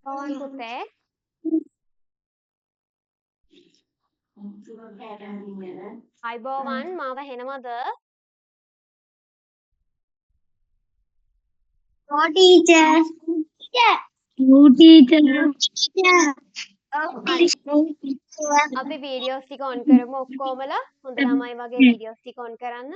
ඕන් පුතේ අයිබෝවන් මාව හෙනවද? No teacher. Teacher. No teacher. Teacher. හරි. අපි වීඩියෝස් ටික ඔන් කරමු ඔක්කොමලා. හොඳ ළමයි වගේ වීඩියෝස් ටික ඔන් කරන්න.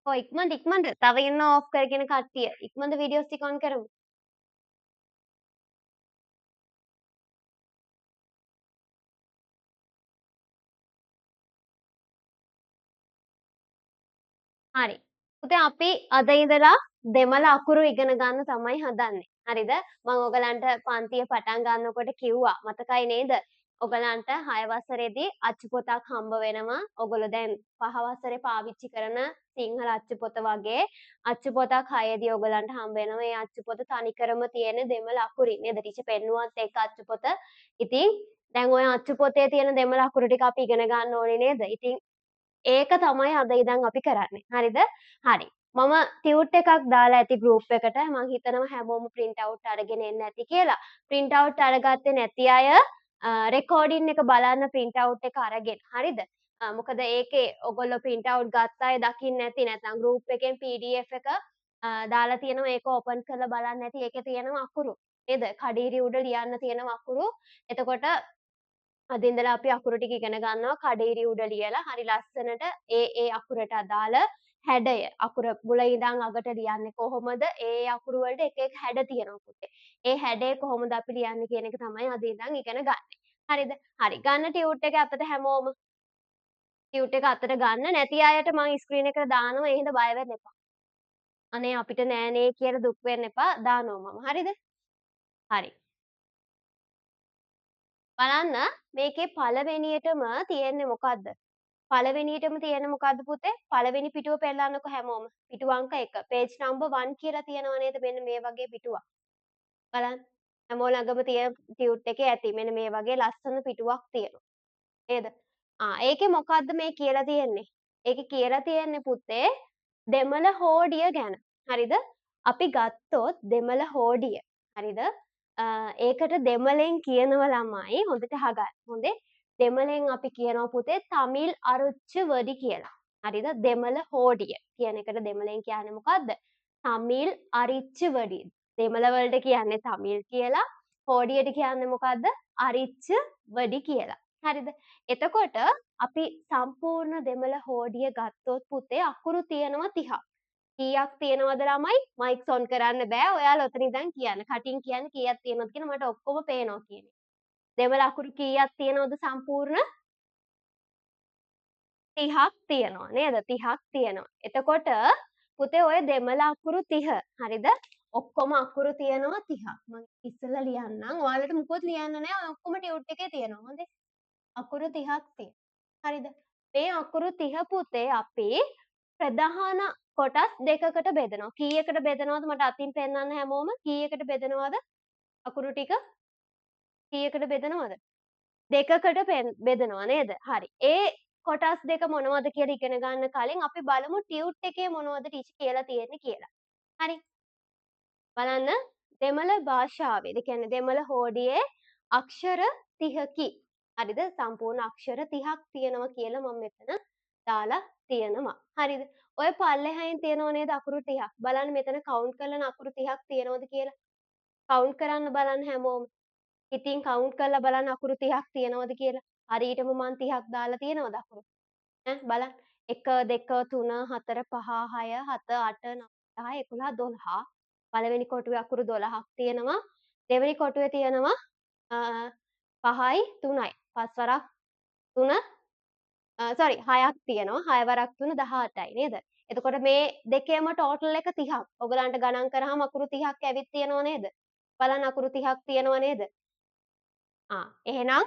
ඔය ඉක්මනට තව ඉන්න ඔෆ් කරගෙන කට්ටිය. ඉක්මනට වීඩියෝස් ටික ඔන් කරමු. හරි. පුතේ අපි අද ඉඳලා දෙමළ අකුරු ඉගෙන ගන්න තමයි හදන්නේ. හරිද? මම ඔයගලන්ට පන්තිය පටන් ගන්නකොට කිව්වා. මතකයි නේද? ඔයගලන්ට 6 වසරේදී අච්චු පොතක් හම්බ වෙනවා. ඔයගොල්ලෝ දැන් 5 වසරේ පාවිච්චි කරන සිංහල අච්චු පොත වගේ අච්චු පොතක් 6 දී ඔයගලන්ට හම්බ වෙනවා. මේ අච්චු පොත තනිකරම තියෙන දෙමළ අකුරින් නේද? ටීචර් පෙන්නුවත් ඒක අච්චු පොත. ඉතින් දැන් ඔය අච්චු පොතේ තියෙන දෙමළ අකුරු ටික අපි ඉගෙන ගන්න ඕනේ නේද? ඉතින් ඒක තමයි අද ඉඳන් අපි කරන්නේ. හරිද? හරි. මම ටියුට් එකක් දාලා ඇති ගෲප් එකට. මම හිතනවා හැමෝම print out අරගෙන එන්න ඇති කියලා. print out අරගත්තේ නැති අය රෙකෝඩින් එක බලන්න print out එක අරගෙන. හරිද? මොකද ඒකේ ඔයගොල්ලෝ print out ගත්ත අය දකින්න නැති නැත්නම් group එකෙන් PDF එක දාලා තියෙනවා ඒක open කරලා බලන්න නැති. ඒකේ තියෙනවා අකුරු. නේද? කඩීරි උඩ ලියන්න තියෙනවා අකුරු. එතකොට අද ඉඳලා අපි අකුරු ටික ඉගෙන ගන්නවා කඩේරි උඩ ලියලා හරි ලස්සනට ඒ අකුරට අදාළ හැඩය අකුර මුල ඉඳන් අගට ලියන්නේ කොහොමද ඒ අකුරු වලට එක එක හැඩ තියෙනවා පුතේ. ඒ හැඩය කොහොමද අපි ලියන්නේ කියන එක තමයි අද ඉඳන් ඉගෙන ගන්න. හරිද? හරි. ගන්න ටියුට් එක අතට හැමෝම ටියුට් එක අතට ගන්න නැති අයට මම ස්ක්‍රීන් එකට දානවා ඒ හින්දා බය වෙන්න එපා. අනේ අපිට නෑනේ කියලා දුක් වෙන්න එපා දානවා මම. හරිද? හරි. බලන්න මේකේ පළවෙනියටම තියෙන්නේ මොකද්ද? පළවෙනියටම තියෙන මොකද්ද පුතේ? පළවෙනි පිටුව පෙන්නන්නකො හැමෝම. පිටුව අංක 1. page number 1 කියලා තියෙනව නේද? මෙන්න මේ වගේ පිටුවක්. බලන්න. හැමෝ ළඟම තියෙන ටියුට් එකේ ඇති. මෙන්න මේ වගේ ලස්සන පිටුවක් තියෙනවා. නේද? ඒකේ මොකද්ද මේ කියලා තියෙන්නේ? ඒකේ කියලා තියෙන්නේ පුතේ දෙමළ හෝඩිය ගැන. හරිද? අපි ගත්තොත් දෙමළ හෝඩිය. හරිද? ඒකට දෙමළෙන් කියනව ළමයි හොඳට අහගන්න. හොඳේ දෙමළෙන් අපි කියනවා පුතේ තමිල් අරුච්ච වඩි කියලා. හරිද? දෙමළ හෝඩිය කියන එකට දෙමළෙන් කියන්නේ මොකද්ද? තමිල් අරිච්ච වඩි. දෙමළ වලට කියන්නේ තමිල් කියලා. හෝඩියට කියන්නේ මොකද්ද? අරිච්ච වඩි කියලා. හරිද? එතකොට අපි සම්පූර්ණ දෙමළ හෝඩිය ගත්තොත් පුතේ අකුරු තියෙනවා 30ක්. කීයක් තියෙනවද ළමයි? මයික්ස් ඔන් කරන්න බෑ. ඔයාලා ඔතන ඉඳන් කියන්න. කටින් කියන්න කීයක් තියෙනවද කියලා මට ඔක්කොම පේනවා කියන්නේ. දෙමළ අකුරු කීයක් තියෙනවද සම්පූර්ණ? 30ක් තියෙනවා නේද? 30ක් තියෙනවා. එතකොට පුතේ ඔය දෙමළ අකුරු 30 හරිද? ඔක්කොම අකුරු තියෙනවා 30ක්. මම ඉස්සෙල්ලා ලියන්නම්. ඔයාලට මොකොත් ලියන්න නෑ. ඔය ඔක්කොම ටියුට් එකේ තියෙනවා. හොඳේ. අකුරු 30ක් තියෙනවා. හරිද? මේ අකුරු 30 පුතේ අපි ප්‍රධාන කොටස් දෙකකට බෙදනවා. කීයකට බෙදනවද මට අතින් පෙන්නන්න හැමෝම? කීයකට බෙදනවද? අකුරු ටික කීයකට බෙදනවද? දෙකකට බෙදනවා නේද? හරි. ඒ කොටස් දෙක මොනවද කියලා ඉගෙන ගන්න කලින් අපි බලමු ටියුට් එකේ මොනවද ටීචර් කියලා තියෙන්නේ කියලා. හරි. බලන්න දෙමළ භාෂාවේ, ඒ කියන්නේ දෙමළ හෝඩියේ අක්ෂර 30කි. හරිද? සම්පූර්ණ අක්ෂර 30ක් තියෙනවා කියලා මම මෙතන දාලා තියෙනවා. හරිද? ඔය පල්ලෙහායින් තියෙනව නේද අකුරු 30ක්. බලන්න මෙතන කවුන්ට් කරලා අකුරු 30ක් තියෙනවද කියලා. කවුන්ට් කරන්න බලන්න හැමෝම. ඉතින් කවුන්ට් කරලා බලන්න අකුරු 30ක් තියෙනවද කියලා. හරියටම මම 30ක් දාලා තියෙනවද අකුරු? බලන්න 1 2 3 4 5 6 7 8 9 10 11 12 පළවෙනි කොටුවේ අකුරු 12ක් තියෙනවා. දෙවෙනි කොටුවේ තියෙනවා 5යි 3යි. 5 වරක් 3 සෝරි 6ක් තියෙනවා. 6 වරක් 3 18යි නේද? එතකොට මේ දෙකේම ටෝටල් එක 30ක්. ඔයගලන්ට ගණන් කරාම අකුරු 30ක් ඇවිත් තියෙනව නේද? බලන්න අකුරු 30ක් තියෙනව නේද? එහෙනම්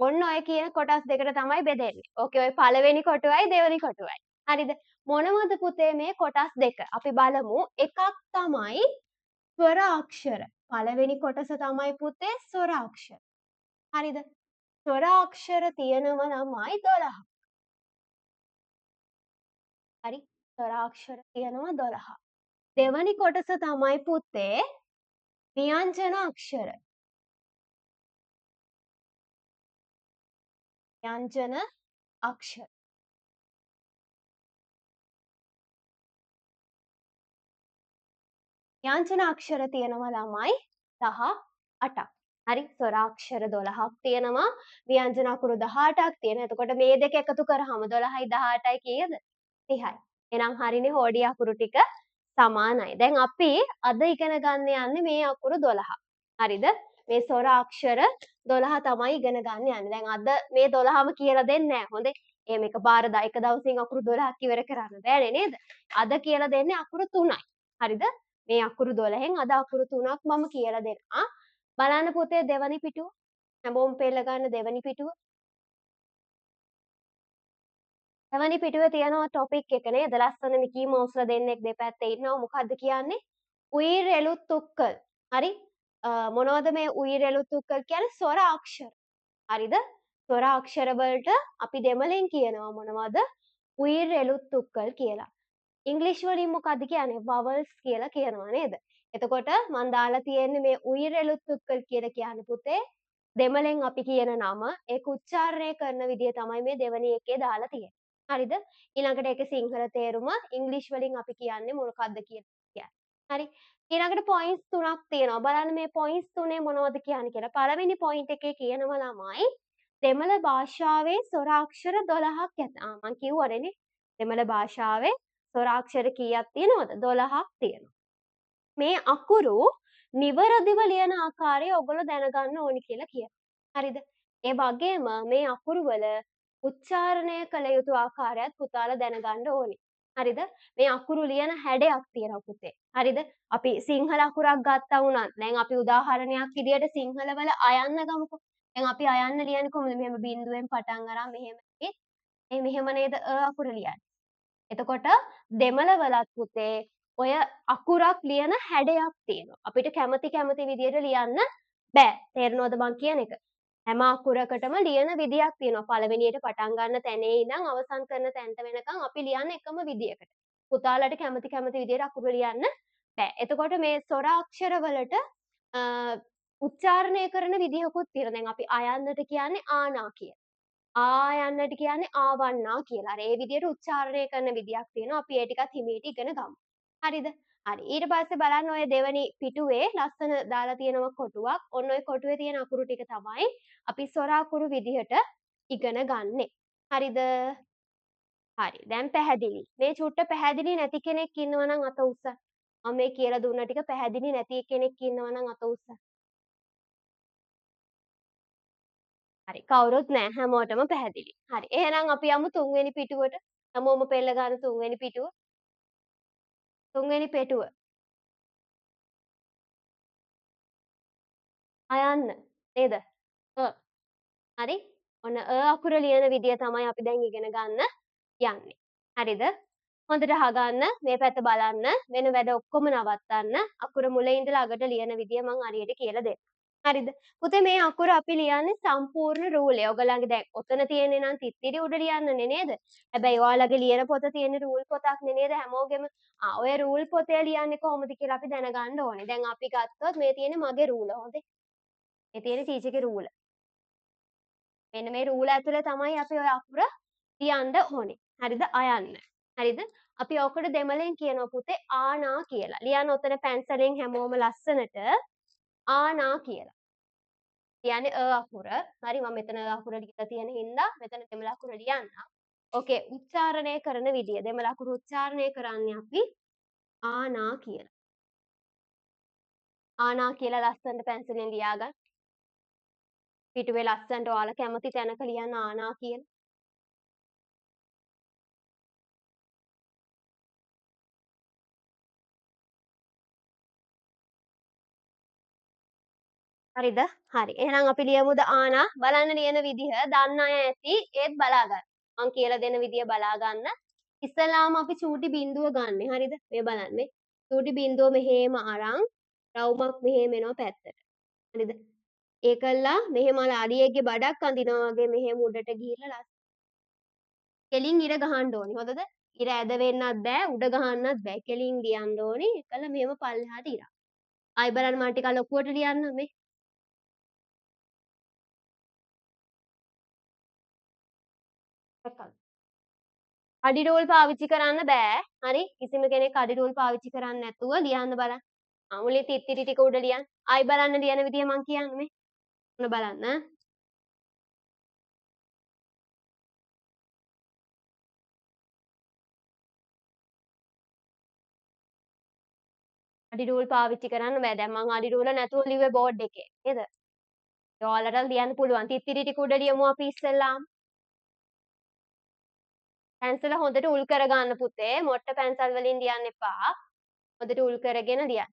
ඔන්න ඔය කියන කොටස් දෙකට තමයි බෙදෙන්නේ. ඕකේ ඔය පළවෙනි කොටුවයි දෙවෙනි කොටුවයි. හරිද? මොනවද පුතේ මේ කොටස් දෙක? අපි බලමු. එකක් තමයි ස්වර අක්ෂර. පළවෙනි කොටස තමයි පුතේ ස්වර අක්ෂර. හරිද? ස්වර අක්ෂර තියෙනව ළමයි 12ක්. හරි. ස්වරාක්ෂර තියෙනවා 12. දෙවනි කොටස තමයි පුතේ ව්‍යංජන අක්ෂර. ව්‍යංජන අක්ෂර. ව්‍යංජන අක්ෂර තියෙනවා ළමයි 18ක්. හරි. ස්වරාක්ෂර 12ක් තියෙනවා. ව්‍යංජන අකුරු 18ක් තියෙනවා. එතකොට මේ දෙක එකතු කරාම 12යි 18යි කීයද? 30යි. එහෙනම් හරිනේ හෝඩි අකුරු ටික සමානයි. දැන් අපි අද ඉගෙන ගන්න යන්නේ මේ අකුරු 12. හරිද? මේ ස්වර අක්ෂර 12 තමයි ඉගෙන ගන්න යන්නේ. දැන් අද මේ 12ම කියලා දෙන්නේ නැහැ. හොඳේ. එහෙම එකපාර එක දවසින් අකුරු 12ක් ඉවර කරන්න බෑනේ නේද? අද කියලා දෙන්නේ අකුරු 3යි. හරිද? මේ අකුරු 12න් අද අකුරු 3ක් මම කියලා දෙනවා. බලන්න පුතේ දෙවනි පිටුව. හැමෝම පෙළ ගන්න දෙවනි පිටුව. දෙවනි පිටුවේ තියෙනවා ටොපික් එක නේද? ලස්සන මිකී මවුස්ලා දෙන්නෙක් දෙපැත්තේ ඉන්නවා. මොකද්ද කියන්නේ? උයිර් එළුත් තුක්කල්. හරි? මොනවද මේ උයිර් එළුත් තුක්කල් කියන්නේ? ස්වර අක්ෂර. හරිද? ස්වර අක්ෂර වලට අපි දෙමළෙන් කියනවා මොනවද? උයිර් එළුත් තුක්කල් කියලා. ඉංග්‍රීසි වලින් මොකද්ද කියන්නේ? vowels කියලා කියනවා නේද? එතකොට මම දාලා තියෙන්නේ මේ උයිර් එළුත් තුක්කල් කියලා කියන්නේ පුතේ දෙමළෙන් අපි කියන නම ඒක උච්චාරණය කරන විදිය තමයි මේ දෙවනි එකේ දාලා තියෙන්නේ. හරිද? ඊළඟට ඒකේ සිංහල තේරුම ඉංග්‍රීසි වලින් අපි කියන්නේ මොකක්ද කියන්නේ. හරි. ඊළඟට පොයින්ට්ස් තුනක් තියෙනවා. බලන්න මේ පොයින්ට්ස් තුනේ මොනවද කියන්නේ කියලා. පළවෙනි පොයින්ට් එකේ කියනවා ළමයි දෙමළ භාෂාවේ ස්වරාක්ෂර 12ක් ඇත. මම කිව්වනේ දෙමළ භාෂාවේ ස්වරාක්ෂර කීයක් තියෙනවද? 12ක් තියෙනවා. මේ අකුරු නිවැරදිව ලියන ආකාරය ඔයගොල්ලෝ දැනගන්න ඕනි කියලා කියනවා. හරිද? ඒ වගේම මේ අකුරු වල උච්චාරණය කළ යුතු ආකාරයත් පුතාලා දැනගන්න ඕනි. හරිද? මේ අකුරු ලියන හැඩයක් තියෙනවා පුතේ. හරිද? අපි සිංහල අකුරක් ගත්තා වුණත් දැන් අපි උදාහරණයක් විදියට සිංහල වල අයන්න ගමුකෝ. දැන් අපි අයන්න ලියන්නේ කොහොමද? මෙහෙම බිඳුවෙන් පටන් අරන් මෙහෙම නේද අකුර ලියන්නේ. එතකොට දෙමළ වලත් පුතේ ඔය අකුරක් ලියන හැඩයක් තියෙනවා. අපිට කැමති විදියට ලියන්න බෑ. තේරෙනවද මං කියන එක? හැම අකුරකටම ලියන විදියක් තියෙනවා. පළවෙනියට පටන් ගන්න තැනේ ඉඳන් අවසන් කරන තැනට වෙනකන් අපි ලියන්නේ එකම විදියකට. පුතාලට කැමති විදියට අකුරු ලියන්න බෑ. එතකොට මේ ස්වර අක්ෂර වලට උච්චාරණය කරන විදිහකුත් තියෙනවා. දැන් අපි අයන්නට කියන්නේ ආනා කියලා. ආයන්නට කියන්නේ ආවන්නා කියලා. අර ඒ විදිහට උච්චාරණය කරන විදියක් තියෙනවා. අපි ඒ ටිකත් හිමීට ඉගෙන ගමු. හරිද? හරි. ඊට පස්සේ බලන්න ඔය දෙවනි පිටුවේ ලස්සන දාලා තියෙනවා කොටුවක්. ඔන්න ඔය කොටුවේ තියෙන අකුරු ටික තමයි අපි ස්වර අකුරු විදිහට ඉගෙන ගන්නෙ. හරිද? හරි. දැන් පැහැදිලි. මේ චුට්ට පැහැදිලි නැති කෙනෙක් ඉන්නවා නම් අත උස්සන්න. මම මේ කියලා දුන්න ටික පැහැදිලි නැති කෙනෙක් ඉන්නවා නම් අත උස්සන්න. හරි. කවුරුත් නෑ. හැමෝටම පැහැදිලි. හරි. එහෙනම් අපි යමු තුන්වෙනි පිටුවට. හැමෝම පෙළ ගන්න තුන්වෙනි පිටුව. තුන්වෙනි පිටුව. අයන්න. නේද? හරි. ඔන්න අකුර ලියන විදිය තමයි අපි දැන් ඉගෙන ගන්න යන්නේ. හරිද? හොඳට අහගන්න. මේ පැත්ත බලන්න. වෙන වැඩ ඔක්කොම නවත්තන්න. අකුර මුලින් ඉඳලා අගට ලියන විදිය මම හරියට කියලා දෙන්නම්. හරිද? පුතේ මේ අකුර අපි ලියන්නේ සම්පූර්ණ රූලේ. ඔයගලන්ගේ දැන් ඔතන තියෙන්නේ නම් තිත්තිරි උඩ ලියන්නනේ නේද? හැබැයි ඔයාලගේ ලියන පොත තියෙන්නේ රූල් පොතක් නේද හැමෝගෙම? ඔය රූල් පොතේ ලියන්නේ කොහොමද කියලා අපි දැනගන්න ඕනේ. දැන් අපි ගත්තොත් මේ තියෙන්නේ මගේ රූල. හොඳේ. මේ තියෙන්නේ ටීචර්ගේ රූල. මෙන්න මේ රූල ඇතුලේ තමයි අපි ඔය අකුර ලියන්න ඕනේ. හරිද? අයන්න. හරිද? අපි ඔකට දෙමළෙන් කියනවා පුතේ ආනා කියලා. ලියන්න ඔතන පැන්සලෙන් හැමෝම ලස්සනට ආනා කියලා. කියන්නේ අකුර. හරි මම මෙතන අකුර ලියලා තියෙන හින්දා මෙතන දෙමළ අකුර ලියන්නම්. ඕකේ උච්චාරණය කරන විදිය. දෙමළ අකුරු උච්චාරණය කරන්නේ අපි ආනා කියලා. ආනා කියලා ලස්සනට පැන්සලෙන් ලියාගන්න. පිටුවේ ලස්සනට ඔයාලා කැමති තැනක ලියන්න ආනා කියලා. හරිද? හරි. එහෙනම් අපි ලියමුද ආනා? බලන්න ලියන විදිහ දන්න අය ඇති ඒත් බලා ගන්න. මං කියලා දෙන විදිය බලා ගන්න. ඉස්සෙල්ලාම අපි චූටි බිංදුව ගන්නෙ. හරිද? මේ බලන්න මේ. චූටි බිංදුව මෙහෙම අරන් රවුමක් මෙහෙම එනවා පැත්තට. හරිද? ඒකල්ලා මෙහෙම අලියෙක්ගේ බඩක් අඳිනවා වගේ මෙහෙම උඩට ගිහිල්ලා කෙලින් ඉර ගහන්න ඕනි. හොඳද? ඉර ඇද වෙන්නත් බෑ උඩ ගහන්නත් බෑ කෙලින් ලියන්න ඕනි එකල මෙහෙම පල්ලෙහාට ඉරක්. ආයි බලන්න මම ටිකක් ලොකුවට ලියන්න මේ. අඩි රූල් පාවිච්චි කරන්න බෑ. හරි කිසිම කෙනෙක් අඩි රූල් පාවිච්චි කරන්නේ නැතුව ලියන්න බලන්න. මුලින් තිත්තිරි ටික උඩ ලියන්න. ආයි බලන්න ලියන විදිය මං කියන්නේ මේ. ඔන්න බලන්න. අඩි රූල් පාවිච්චි කරන්න බෑ. දැන් මං අඩි රූල නැතුව ලිව්වේ බෝඩ් එකේ. නේද? ඔයාලට ලියන්න පුළුවන්. තිත්තිරි ටික උඩ ලියමු අපි ඉස්සෙල්ලාම. පැන්සල හොඳට උල් කරගන්න පුතේ. මොට්ට පැන්සල් වලින් ලියන්න එපා. හොඳට උල් කරගෙන ලියන්න.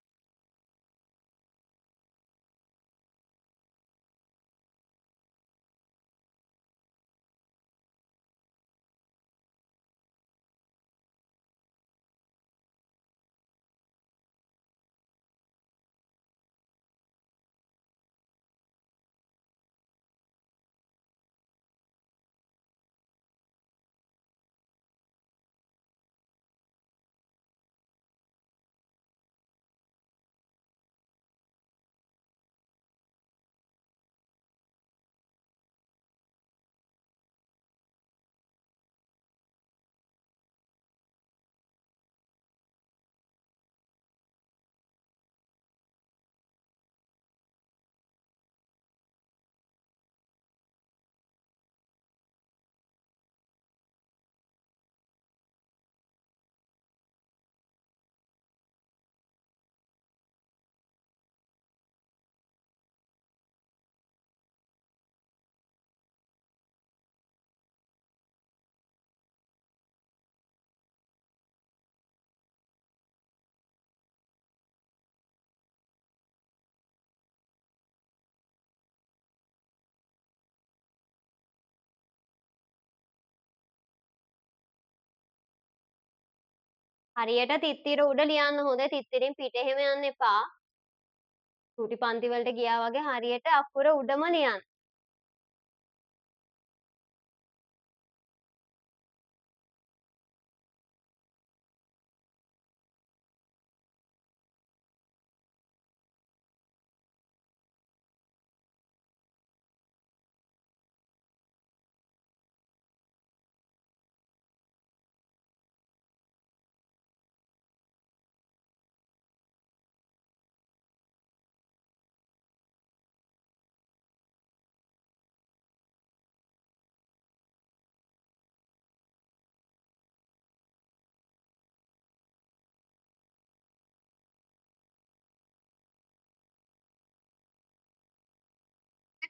හරියට තිත්තිර උඩ ලියන්න හොඳ තිත්තිරින් පිට එහෙම යන්න එපා. චූටි පන්ති වලට ගියා වගේ හරියට අකුර උඩම ලියන්න.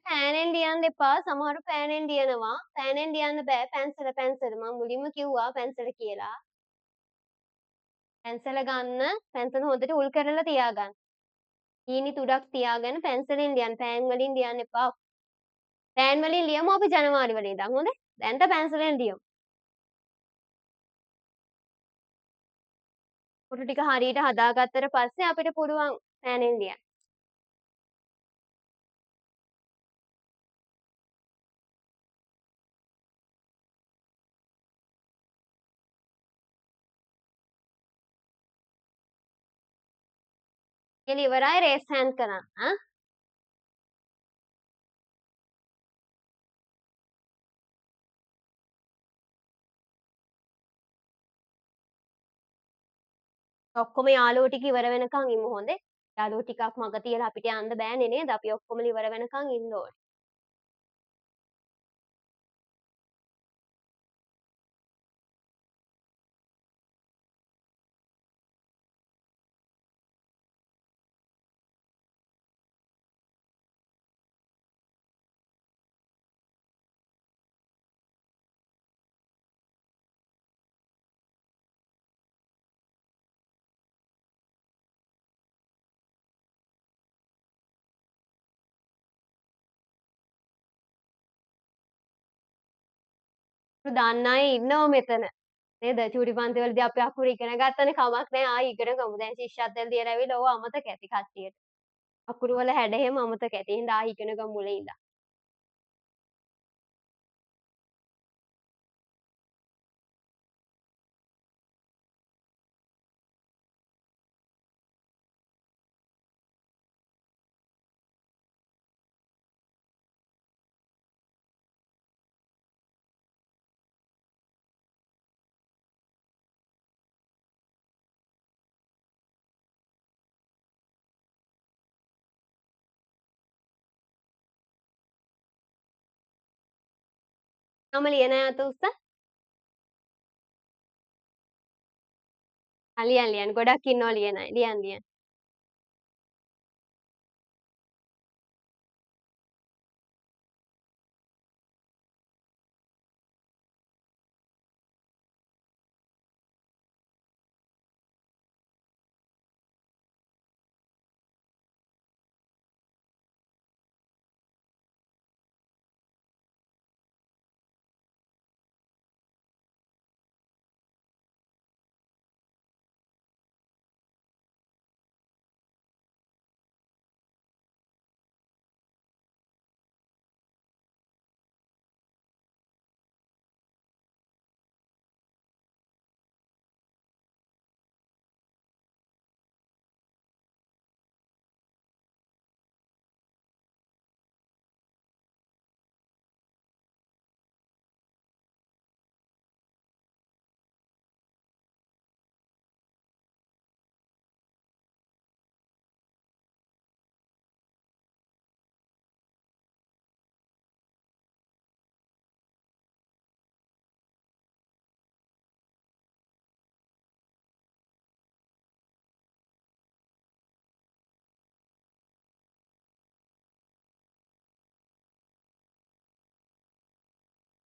පෑනෙන් ලියන්න එපා. සමහරු පෑනෙන් ලියනවා. පෑනෙන් ලියන්න බෑ. පැන්සල මම මුලින්ම කිව්වා පැන්සල කියලා. පැන්සල ගන්න. පැන්සල හොඳට උල් කරලා තියාගන්න. ඊනි තුඩක් තියාගෙන පැන්සලෙන් ලියන්න. පෑන් වලින් ලියන්න එපා. පෑන් වලින් ලියමු අපි ජනවාරි වල ඉඳන්. හොඳේ? දැන්ට පැන්සලෙන් ලියමු. ෆොටෝ ටික හරියට හදාගත්තට පස්සේ අපිට පුළුවන් පෑනෙන් ලියන්න. කියලා ඉවරයි රේස් හෑන්ඩ් කරන්න. ඔක්කොම යාළුවෝ ටික ඉවර වෙනකන් ඉමු හොඳේ. යාළුවෝ ටිකක් මග තියලා අපිට යන්න බෑනේ නේද? අපි ඔක්කොම ඉවර වෙනකන් ඉන්න ඕනේ. දන්න අය ඉන්නවා මෙතන. නේද? චූටි පන්ති වලදී අපි අකුරු ඉගෙන ගත්තනේ කමක් නැහැ ආයි ඉගෙන ගමු. දැන් ශිෂ්‍යත්වයෙන් තියලා ඇවිල්ලා ඕවා අමතක ඇති කට්ටියට. අකුරු වල හැඩ එහෙම අමතක ඇති. එහෙනම් ආයි ඉගෙන ගමු මුලින් ඉඳන්. නම ලියන අත උස්ස. ලියන් ලියන්. ගොඩක් ඉන්නවා ලියන අය. ලියන් ලියන්.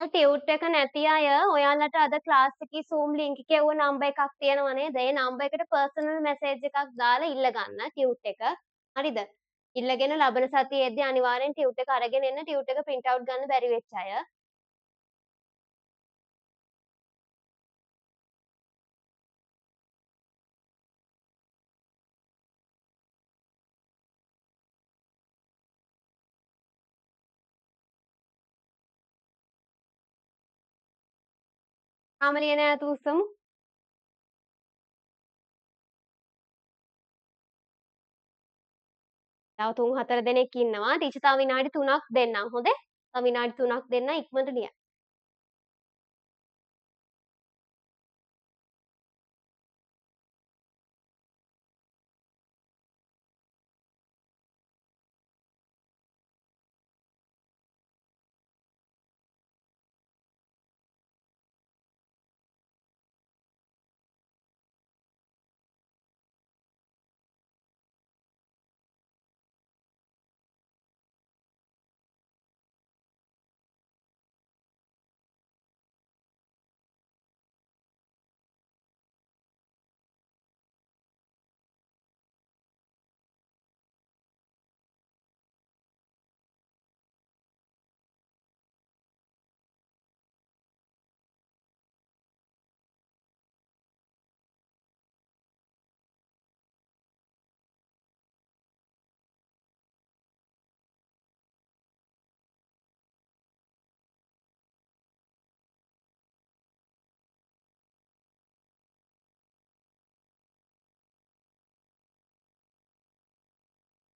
ටියුට් එක නැති අය ඔයාලට අද ක්ලාස් එකේ Zoom link එකේ ඕ නම්බර් එකක් තියෙනවා නේද? ඒ නම්බර් එකට පර්සනල් මැසේජ් එකක් දාලා ඉල්ල ගන්න ටියුට් එක. හරිද? ඉල්ලගෙන ලබන සතියේදී අනිවාර්යෙන් ටියුට් එක අරගෙන එන්න. ටියුට් එක print out ගන්න බැරි වෙච්ච අය. තාම ලියන අය උස්සමු. තව 3-4 දෙනෙක් ඉන්නවා. ටීචර් තව විනාඩි 3ක් දෙන්නම්. හොඳේ? තව විනාඩි 3ක් දෙන්න ඉක්මනට ලියන්න.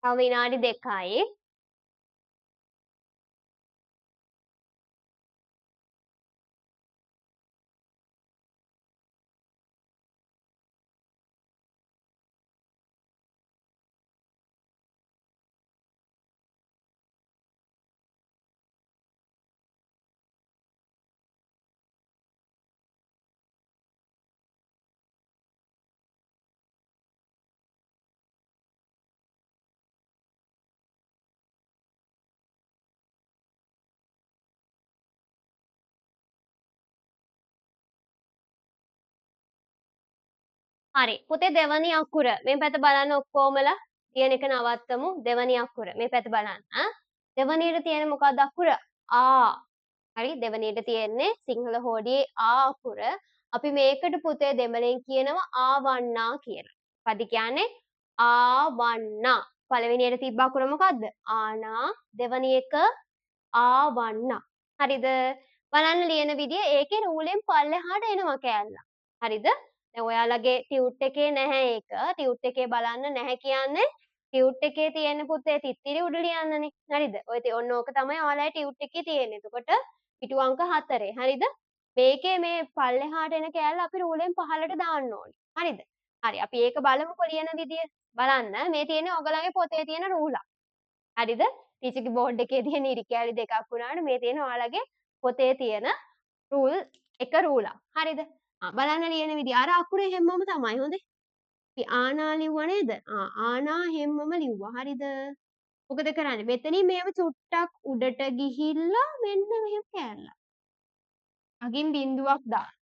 තව විනාඩි 2යි. හරි. පුතේ දෙවනි අකුර මේ පැත්ත බලන්න ඔක්කොමලා තියෙන එක නවත්තමු. දෙවනි අකුර මේ පැත්ත බලන්න. දෙවනියට තියෙන මොකක්ද අකුර? ආ. හරි දෙවනියට තියෙන්නේ සිංහල හෝඩියේ ආ අකුර. අපි මේකට පුතේ දෙමළෙන් කියනවා ආවන්නා කියලා. මොකද කියන්නේ? ආවන්නා. පළවෙනියට තිබ්බ අකුර මොකද්ද? ආනා. දෙවනි එක ආවන්නා. හරිද? බලන්න ලියන විදිය ඒකේ රූලෙන් පල්ලෙහාට එනවා කෑල්ල. හරිද? දැන් ඔයාලගේ ටියුට් එකේ නැහැ ඒක. ටියුට් එකේ බලන්න නැහැ කියන්නේ ටියුට් එකේ තියෙන පුතේ තිත්තිරි උඩ ලියන්නනේ. හරිද? ඔන්න ඕක තමයි ඔයාලගේ ටියුට් එකේ තියෙන්නේ. එතකොට පිටු අංක 4. හරිද? මේකේ මේ පල්ලෙහාට එන කෑල්ල අපි රූලෙන් පහළට දාන්න ඕනේ. හරිද? හරි. අපි ඒක බලමුකෝ ලියන විදිය. බලන්න මේ තියෙන්නේ ඔයගලගේ පොතේ තියෙන රූලක්. හරිද? ටීචර්ගේ බෝඩ් එකේ තියෙන ඉරි කෑලි දෙකක් වුණාට මේ තියෙන ඔයාලගේ පොතේ තියෙන රූල් එක රූලක්. හරිද? බලන්න ලියන විදිය. අර අකුරේ හැමෝම තමයි හොඳේ. අපි ආනා ලිව්වා නේද? ආනා හැමෝම ලිව්වා. හරිද? මොකද කරන්නේ? මෙතනින් මේව චුට්ටක් උඩට ගිහිල්ලා මෙන්න මෙහෙම කෑල්ලක්. අගින් බිඳුවක් දාන්න.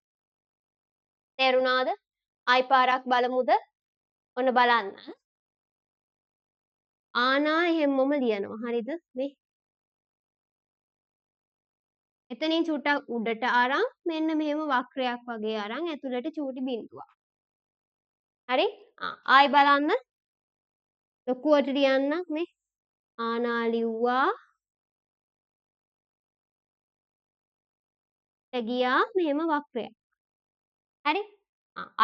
තේරුණාද? ආයි පාරක් බලමුද? ඔන්න බලන්න. ආනා හැමෝම ලියනවා. හරිද? මේ එතනින් චුට්ටක් උඩට අරන් මෙන්න මෙහෙම වක්‍රයක් වගේ අරන් ඇතුළට චූටි බිඳුවක්. හරි? ආයි බලන්න. ලොකුවට ලියන්නක් මේ. ආනා ලිව්වා. ගියා මෙහෙම වක්‍රයක්. හරි?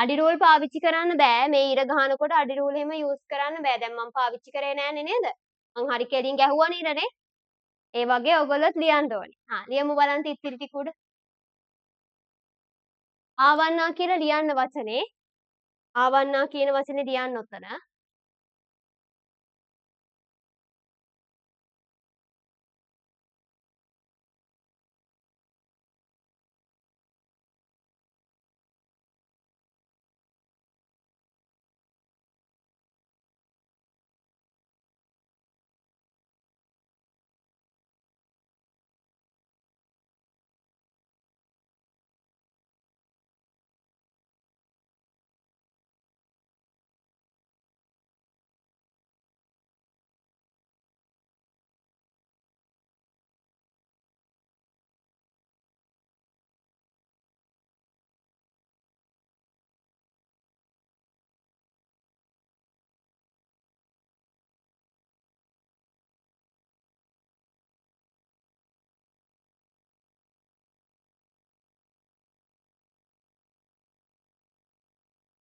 අඩි රූල් පාවිච්චි කරන්න බෑ. මේ ඉර ගහනකොට අඩි රූල් එහෙම යූස් කරන්න බෑ. දැන් මම පාවිච්චි කරේ නෑනේ නේද? මං හරි කෙලින් ගැහුවා නේදනේ? ඒ වගේ ඔයගොල්ලොත් ලියන්න ඕනේ. ලියමු බලන්න ඉතිරි ටික උඩ. ආවන්නා කියලා ලියන්න වචනේ. ආවන්නා කියන වචනේ ලියන්න ඔතන.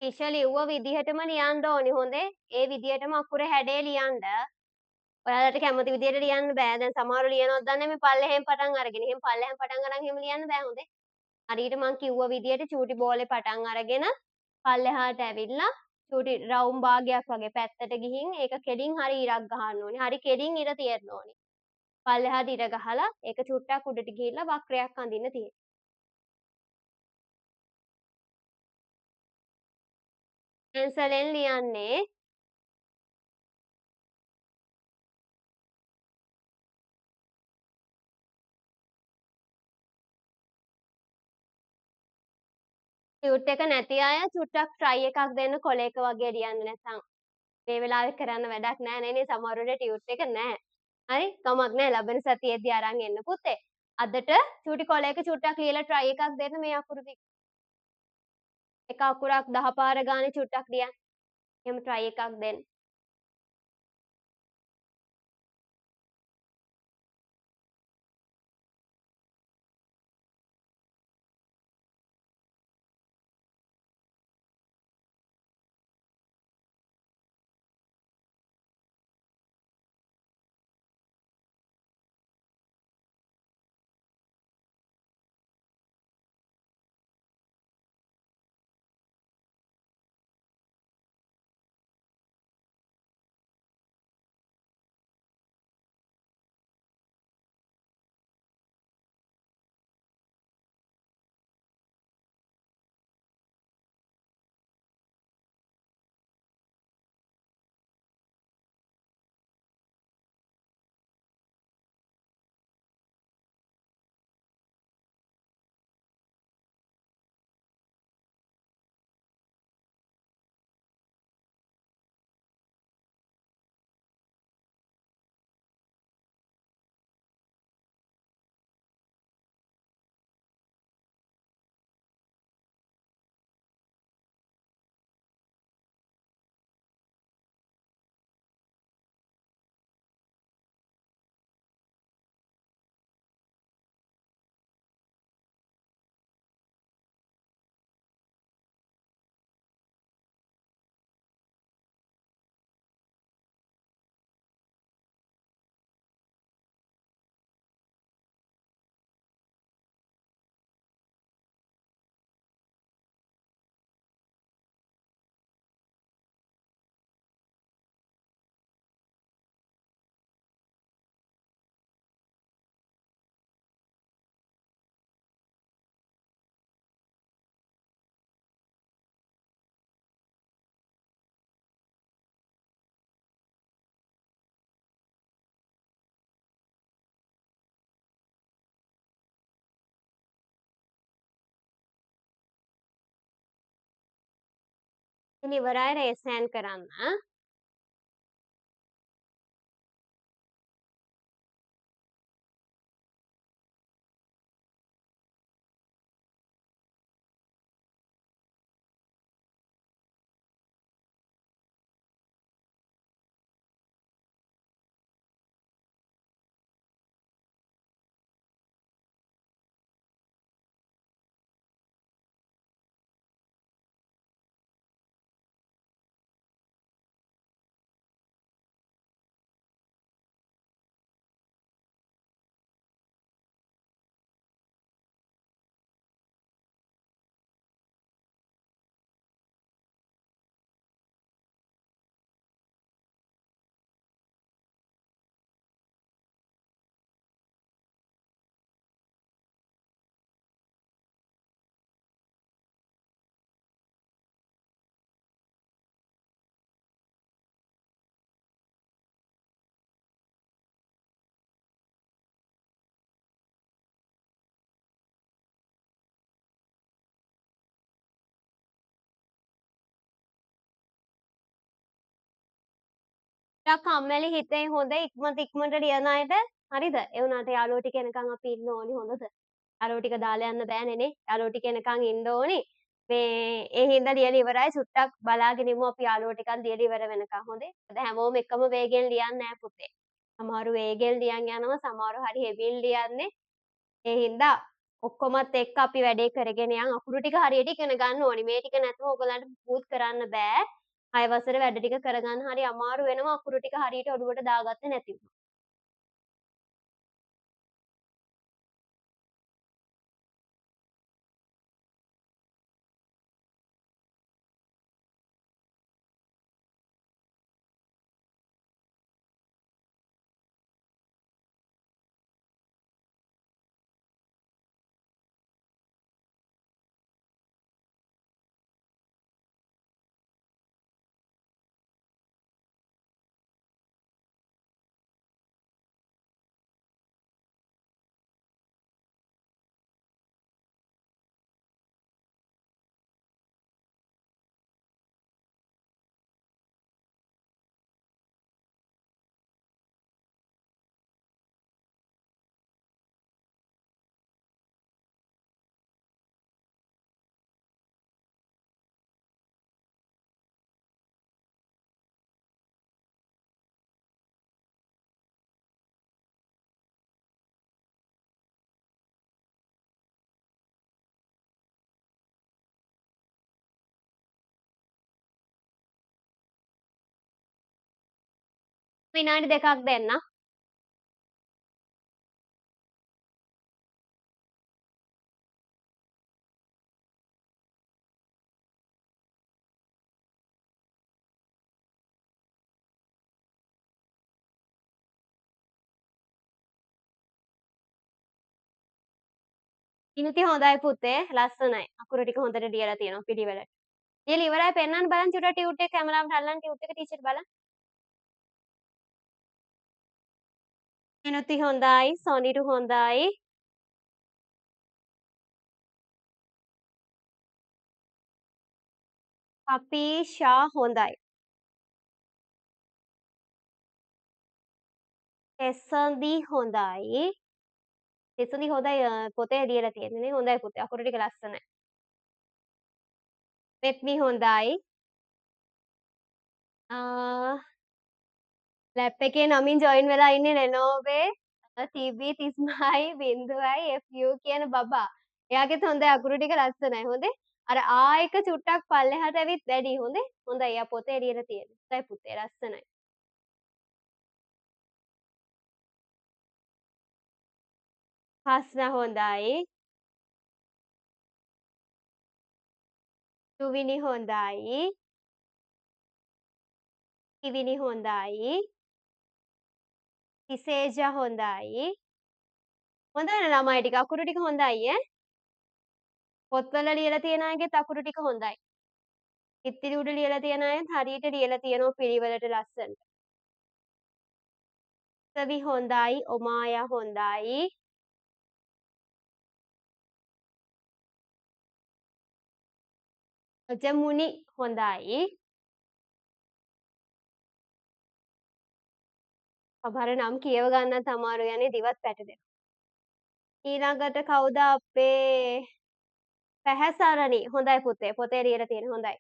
කිෂ ලිව්ව විදිහටම ලියන්න ඕනි හොඳේ. ඒ විදිහටම අකුරේ හැඩය ලියන්න. ඔයාලට කැමති විදිහට ලියන්න බෑ. දැන් සමහරව ලියනවද දන්නේ මේ පල්ලෙහෙන් පටන් අරගෙන. එහෙම පල්ලෙහෙන් පටන් අරන් එහෙම ලියන්න බෑ හොඳේ. හරියට මං කිව්ව විදිහට චූටි බෝලේ පටන් අරගෙන පල්ලෙහාට ඇවිල්ලා චූටි රවුම් භාගයක් වගේ පැත්තට ගිහින් ඒක කෙලින් හරි ඉරක් ගහන්න ඕනේ. හරි කෙලින් ඉර තියෙන්න ඕනේ. පල්ලෙහාට ඉර ගහලා ඒක චුට්ටක් උඩට ගිහිල්ලා වක්‍රයක් අඳින්න තියෙනවා. පෙන්සලෙන් ලියන්නේ ටියුට් එක නැති අය චුට්ටක් try එකක් දෙන්න කොලයක වගේ ලියන්න නැත්නම් මේ වෙලාවේ කරන්න වැඩක් නැහැ නේ සමහරවිට ටියුට් එක නැහැ. හරි කමක් නැහැ ලබන සතියේදී අරන් එන්න පුතේ. අදට චූටි කොලයක චුට්ටක් ලියලා try එකක් දෙන්න මේ අකුරු ටික. එක අකුරක් 10 පාර ගානේ චුට්ටක් ලියන්න. එහෙම try එකක් දෙන්න. ඉතින් ඉවරයි රේස් හෑන්ඩ් කරන්න. ටිකක් කම්මැලි හිතේ හොඳ ඉක්මනට ලියන අයට හරිද? ඒ වුණාට යාළුවෝ ටික එනකන් අපි ඉන්න ඕනි හොඳද? යාළුවෝ ටික දාලා යන්න බෑනේ නේ. යාළුවෝ ටික එනකන් ඉන්න ඕනි. මේ ඒ හින්දා ලියලා ඉවරයි. චුට්ටක් බලාගෙන ඉමු අපි යාළුවෝ ටිකක් ලියලා ඉවර වෙනකන් හොඳේ. අද හැමෝම එකම වේගෙන් ලියන්නේ නෑ පුතේ. සමහරු වේගෙන් ලියන් යනවා, සමහරු හරි හෙමින් ලියන්නේ. ඒ හින්දා ඔක්කොමත් එක්ක අපි වැඩේ කරගෙන යන් අකුරු ටික හරියට ඉගෙන ගන්න ඕනි. මේ ටික නැතුව ඔයගලන්ට පුත් කරන්න බෑ. 6 වසරේ වැඩ ටික කරගන්න හරි අමාරු වෙනවා අකුරු ටික හරියට ඔළුවට දාගත්තේ නැති වුණොත්. විනාඩි දෙකක් දෙන්න. ඉනිති හොඳයි පුතේ ලස්සනයි. අකුරු ටික හොඳට ලියලා තියෙනවා පිළිවෙලට. ලියලා ඉවරයි පෙන්නන්න බලන්න චුට්ටක් ටියුට් එක කැමරාවට අල්ලන්න ටියුට් එක ටීචර් බලන්න. ඉනුති හොඳයි, සොනිරු හොඳයි. අපීෂා හොඳයි. එසන්දි හොඳයි. එසන්දි හොඳයි පොතේ ලියලා තියෙන්නේ නේ. හොඳයි පුතේ. අකුරු ටික ලස්සනයි. මෙත්නි හොඳයි. ලැප් එකේ නමින් ජොයින් වෙලා ඉන්නේ රෙනෝවේ TB 30යි 0යි FU කියන බබා. එයාගෙත් හොඳයි අකුරු ටික ලස්සනයි. හොඳේ. අර ආ එක චුට්ටක් පල්ලෙහාට ඇවිත් වැඩි හොඳේ. හොඳයි. එයා පොතේ ලියලා තියෙන්නේ. හොඳයි පුතේ ලස්සනයි. හස්න හොඳයි. තුවිනි හොඳයි. කිවිනි හොඳයි. ඉසේජා හොඳයි. හොඳයි ළමයි ටික අකුරු ටික හොඳයි ඈ. පොත්වල ලියලා තියෙන අයගෙත් අකුරු ටික හොඳයි. ඉත්තිරි උඩ ලියලා තියෙන අයත් හරියට ලියලා තියෙනවා පිළිවෙලට ලස්සනට. සවි හොඳයි, ඔමායා හොඳයි. රජමුණි හොඳයි. සමහර නම් කියව ගන්නත් අමාරු යන්නේ දිවත් පැටලෙනවා. ඊළඟට කවුද අපේ පැහැසරණි. හොඳයි පුතේ. පොතේ ලියලා තියෙන හොඳයි.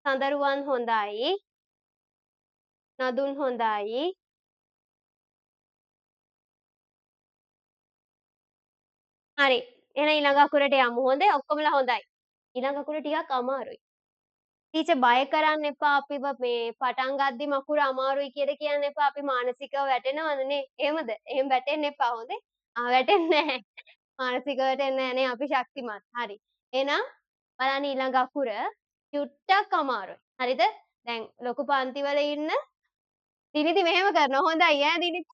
සඳරුවන් හොඳයි. නදුන් හොඳයි. හරි. එහෙනම් ඊළඟ අකුරට යමු. හොඳේ ඔක්කොමලා හොඳයි. ඊළඟ අකුර ටිකක් අමාරුයි. ටීචර් බය කරන්න එපා අපිව මේ පටන් ගද්දිම අකුර අමාරුයි කියලා කියන්න එපා. අපි මානසිකව වැටෙනවනේ. එහෙමද? එහෙම වැටෙන්න එපා හොඳේ. වැටෙන්නේ නැහැ. මානසිකව වැටෙන්නේ නැහැ නේ අපි ශක්තිමත්. හරි. එහෙනම් බලන්න ඊළඟ අකුර චුට්ටක් අමාරුයි. හරිද? දැන් ලොකු පන්තිවල ඉන්න දිනිදි මෙහෙම කරනවා. හොඳයි ඈ දිනිදි.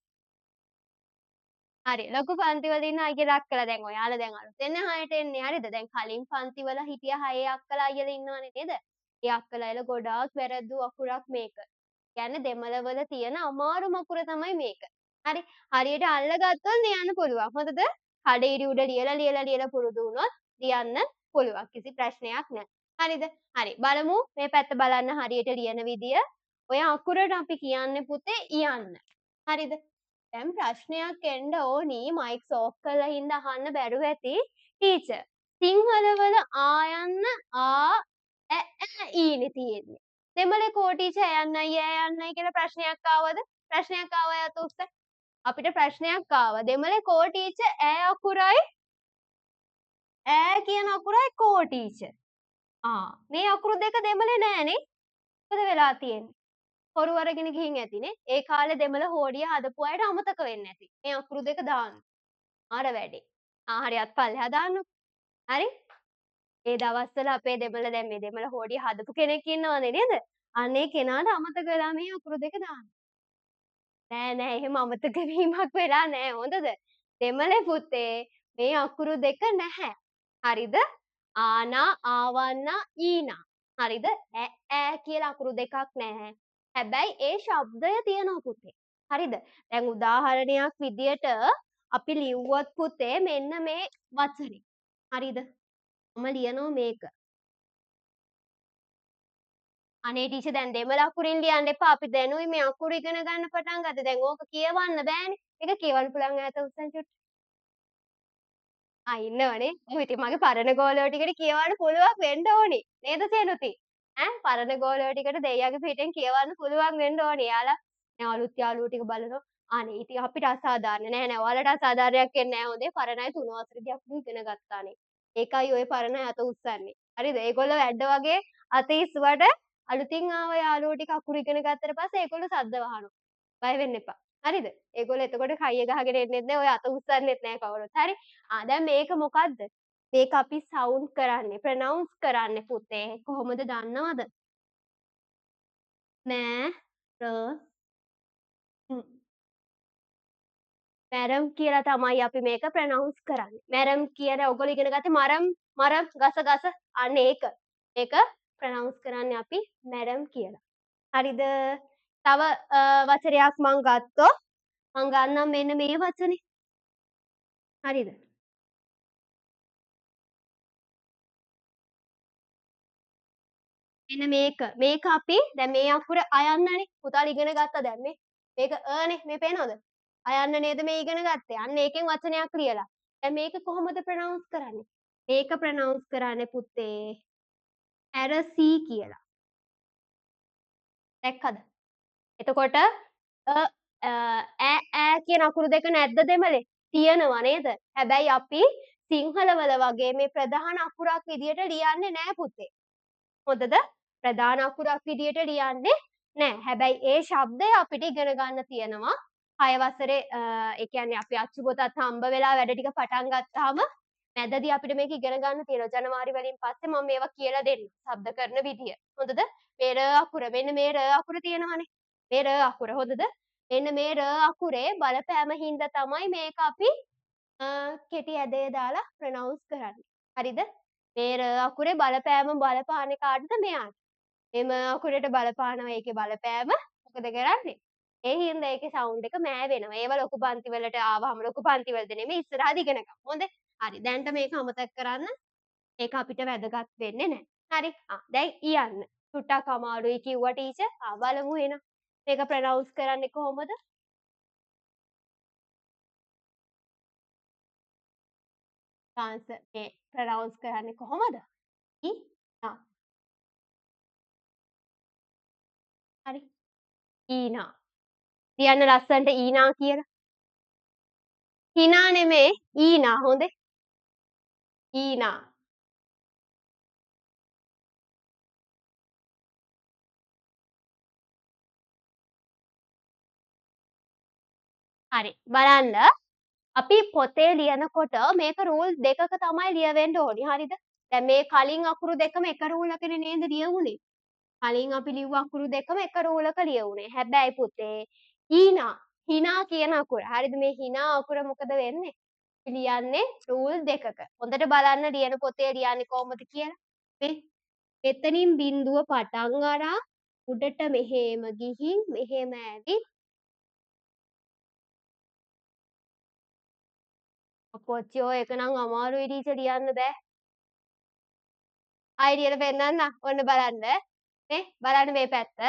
හරි. ලොකු පන්තිවල ඉන්න අයියලා අක්කලා දැන් ඔයාලා දැන් අලුතෙන් 6ට එන්නේ. හරිද? දැන් කලින් පන්තිවල හිටිය 6 අක්කලා අයියලා ඉන්නවනේ නේද? ඒ අක්කලා අයියලා ගොඩාක් වැරද්දු අකුරක් මේක. කියන්නේ දෙමළ වල තියෙන අමාරුම අකුර තමයි මේක. හරි. හරියට අල්ලගත්තොත් ලියන්න පුළුවන්. හොඳද? කඩේරි උඩ ලියලා පුරුදු වුණොත් ලියන්න පුළුවන්. කිසි ප්‍රශ්නයක් නැහැ. හරිද? හරි. බලමු මේ පැත්ත බලන්න හරියට ලියන විදිය. ඔය අකුරට අපි කියන්නේ පුතේ යන්න. හරිද? දැන් ප්‍රශ්නයක් එන්න ඕනි මයික්ස් ඕෆ් කරලා හින්දා අහන්න බැරුව ඇති ටීචර් සිංහල වල ආයන්න ඊනේ තියෙන්නේ දෙමළේ කෝ ටීචර් යන්නයි යන්නයි කියලා ප්‍රශ්නයක් ආවද ප්‍රශ්නයක් ආවා යත උස්ස අපිට ප්‍රශ්නයක් ආවා දෙමළේ කෝ ටීචර් අකුරයි කියන අකුරයි කෝ ටීචර් මේ අකුරු දෙක දෙමළේ නෑනේ මොකද වෙලා තියෙන්නේ හොරු අරගෙන ගිහින් ඇතිනේ. ඒ කාලේ දෙමළ හෝඩිය හදපු අයට අමතක වෙන්නේ නැති. මේ අකුරු දෙක දාන්න. අර වැඩේ. හරි අත් පල්ලෙහා දාන්නකො. හරි? ඒ දවස්වල අපේ දෙමළ දැන් මේ දෙමළ හෝඩිය හදපු කෙනෙක් ඉන්නවනේ නේද? අනේ කෙනාට අමතක වෙලා මේ අකුරු දෙක දාන්න. නෑ එහෙම අමතක වීමක් වෙලා නෑ හොඳද? දෙමළේ පුතේ මේ අකුරු දෙක නැහැ. හරිද? ආනා ආවන්නා ඊනා. හරිද? ඈ කියලා අකුරු දෙකක් නැහැ. හැබැයි ඒ ශබ්දය තියෙනවා පුතේ. හරිද? දැන් උදාහරණයක් විදියට අපි ලිව්වොත් පුතේ මෙන්න මේ වචනේ. හරිද? මම ලියනවා මේක. අනේ ටීචර් දැන් දෙමළ අකුරින් ලියන්න එපා. අපි දැනුයි මේ අකුරු ඉගෙන ගන්න පටන් ගත්තේ. දැන් ඕක කියවන්න බෑනේ. ඒක කියවන්න පුළුවන් ඈත උස්සන් චුට්ටක්. ඉන්නවනේ. ඔව් ඉතින් මගේ පරණ ගෝලයෝ ටිකට කියවන්න පුළුවන් වෙන්න ඕනි. නේද සේනුති? පරණ ගෝලයෝ ටිකට දෙයියගේ පිටෙන් කියවන්න පුළුවන් වෙන්න ඕනි. එයාලා දැන් අලුත් යාළුවෝ ටික බලනවා. අනේ ඉතින් අපිට අසාධාරණ නෑ ඔයාලට අසාධාරණයක් වෙන්නේ නෑ හොඳේ. පරණ අය 3 වසරේදී අපි ඉගෙන ගත්තානේ. ඒකයි ওই පරණ අය අත උස්සන්නේ. හරිද? ඒගොල්ලෝ ඇඩ වගේ අත ඉස්සුවට අලුතින් ආව යාළුවෝ ටික අකුරු ඉගෙන ගත්තට පස්සේ ඒගොල්ලෝ සද්ද වහනවා. බය වෙන්න එපා. හරිද? ඒගොල්ලෝ එතකොට කයිය ගහගෙන එන්නෙත් නෑ. ඔය අත උස්සන්නෙත් නෑ කවුරුත්. හරි? දැන් මේක මොකද්ද? මේක අපි සවුන්ඩ් කරන්නේ, ප්‍රොනවුන්ස් කරන්නේ පුතේ. කොහොමද දන්නවද? මෑ මැරම් කියලා තමයි අපි මේක ප්‍රොනවුන්ස් කරන්නේ. මැරම් කියන ඔයගොල්ලෝ ඉගෙන ගත්තේ මරම් ගස අන්න ඒක. ඒක ප්‍රොනවුන්ස් කරන්නේ අපි මැරම් කියලා. හරිද? තව වචනයක් මං ගත්තොත් මං ගන්නම් මෙන්න මේ වචනේ. හරිද? මෙන්න මේක. මේක අපි දැන් මේ අකුර අයන්නනේ. පුතාලා ඉගෙන ගත්තා දැන් මේ. මේක නේ මේ පේනවද? අයන්න නේද මේ ඉගෙන ගත්තේ. අන්න ඒකෙන් වචනයක් ලියලා. දැන් මේක කොහොමද ප්‍රොනවුන්ස් කරන්නේ? මේක ප්‍රොනවුන්ස් කරන්නේ පුතේ ඇරසී කියලා. දැක්කද? එතකොට ඈ කියන අකුරු දෙක නැද්ද දෙමළේ? තියෙනවා නේද? හැබැයි අපි සිංහලවල වගේ මේ ප්‍රධාන අකුරක් විදියට ලියන්නේ නෑ පුතේ. හොඳද? ප්‍රධාන අකුරක් විදියට ලියන්නේ නෑ. හැබැයි ඒ ශබ්දය අපිට ඉගෙන ගන්න තියෙනවා. 6 වසරේ ඒ කියන්නේ අපි අච්චු පොතත් හම්බ වෙලා වැඩ ටික පටන් ගත්තාම මැදදී අපිට මේක ඉගෙන ගන්න තියෙනවා. ජනවාරි වලින් පස්සේ මම මේවා කියලා දෙන්නම්. ශබ්ද කරන විදිය. හොඳද? මේ ර අකුර මෙන්න මේ ර අකුර තියෙනවනේ. මේ ර අකුර හොඳද? මෙන්න මේ ර අකුරේ බලපෑම හින්දා තමයි මේක අපි කෙටි ඇදේ දාලා ප්‍රොනවුන්ස් කරන්නේ. හරිද? මේ ර අකුරේ බලපෑම බලපාන්නේ කාටද? මෙයාට. එම අකුරට බලපානවා ඒකේ බලපෑම මොකද කරන්නේ? ඒ හින්දා ඒකේ සවුන්ඩ් එක මෑ වෙනවා. ඒව ලොකු පන්ති වලට ආවම ලොකු පන්ති වලද නෙමෙයි ඉස්සරහදී ඉගෙන ගමු. හොඳේ? හරි. දැන්ට මේක අමතක කරන්න. ඒක අපිට වැදගත් වෙන්නේ නැහැ. හරි. දැන් යන්න. චුට්ටක් අමාරුයි කිව්වා ටීචර්. බලමු එහෙනම්. මේක ප්‍රොනවුන්ස් කරන්නේ කොහොමද? ආන්සර් මේ ප්‍රොනවුන්ස් කරන්නේ කොහොමද? ඊනා. හරි. ඊනා. ලියන්න ලස්සනට ඊනා කියලා. හිනා නෙමේ ඊනා හොඳේ. ඊනා. හරි. බලන්න අපි පොතේ ලියනකොට මේක රූල් දෙකක තමයි ලියවෙන්න ඕනි. හරිද? දැන් මේ කලින් අකුරු දෙකම එක රූල් එකනේ නේද ලියවුනේ. කලින් අපි ලිව්ව අකුරු දෙකම එක රූල් එක ලියවුනේ. හැබැයි පුතේ ඊනා හිනා කියන අකුර. හරිද? මේ හිනා අකුර මොකද වෙන්නේ? ලියන්නේ රූල් දෙකක. හොඳට බලන්න ලියන පොතේ ලියන්නේ කොහොමද කියලා. මේ මෙතනින් බිඳුව පටන් අරන් උඩට මෙහෙම ගිහින් මෙහෙම ඇවිත් අපොච්චෝ ඒක නම් අමාරුයි ටීචර් ලියන්න බෑ. ආයෙ ලියලා පෙන්නන්න. ඔන්න බලන්න. නේ බලන්න මේ පැත්ත.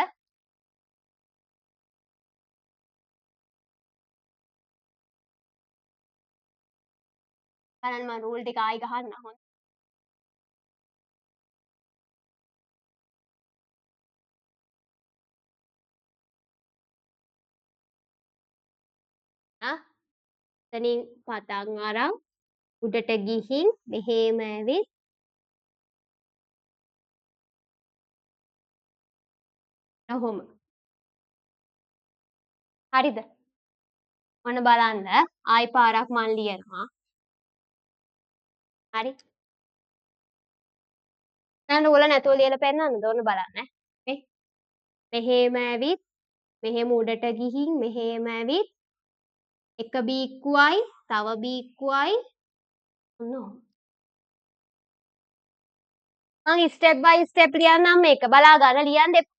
බලන්න මම රූල් ටික ආයෙ ගහන්න. හොඳ. එතනින් පටන් අරන් උඩට ගිහින් මෙහෙම ඇවිත් ඔහොම. හරිද? ඔන්න බලන්න ආයි පාරක් මං ලියනවා. හරි. දැන් නූල නැතුව ලියලා පෙන්නන්නද? ඔන්න බලන්න. මේ මෙහෙම ඇවිත් මෙහෙම උඩට ගිහින් මෙහෙම ඇවිත් එක බීක්කුවයි තව බීක්කුවයි ඔන්න ඔහොම. මං ස්ටෙප් බයි ස්ටෙප් ලියන්නම් මේක. බලා ගන්න ලියන්න එපා.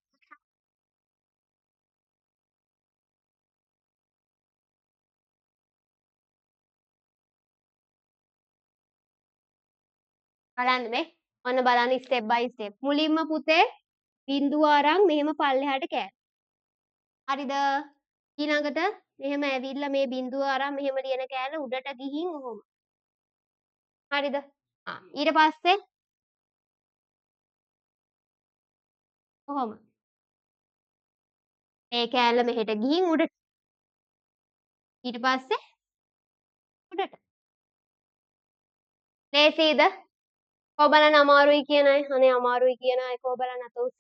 බලන්න මේ. ඔන්න බලන්න ස්ටෙප් බයි ස්ටෙප්. මුලින්ම පුතේ බිඳුව අරන් මෙහෙම පල්ලෙහාට කෑම. හරිද? ඊළඟට මෙහෙම ඇවිල්ලා මේ බිඳුව අරන් මෙහෙම ලියන කෑල්ල උඩට ගිහින් ඔහොම. හරිද? ඊට පස්සේ ඔහොම. මේ කෑල්ල මෙහෙට ගිහින් උඩට. ඊට පස්සේ උඩට. ලේසියිද? කෝ බලන්න අමාරුයි කියන අය. අනේ අමාරුයි කියන අය කෝ බලන්න අත උස්ස.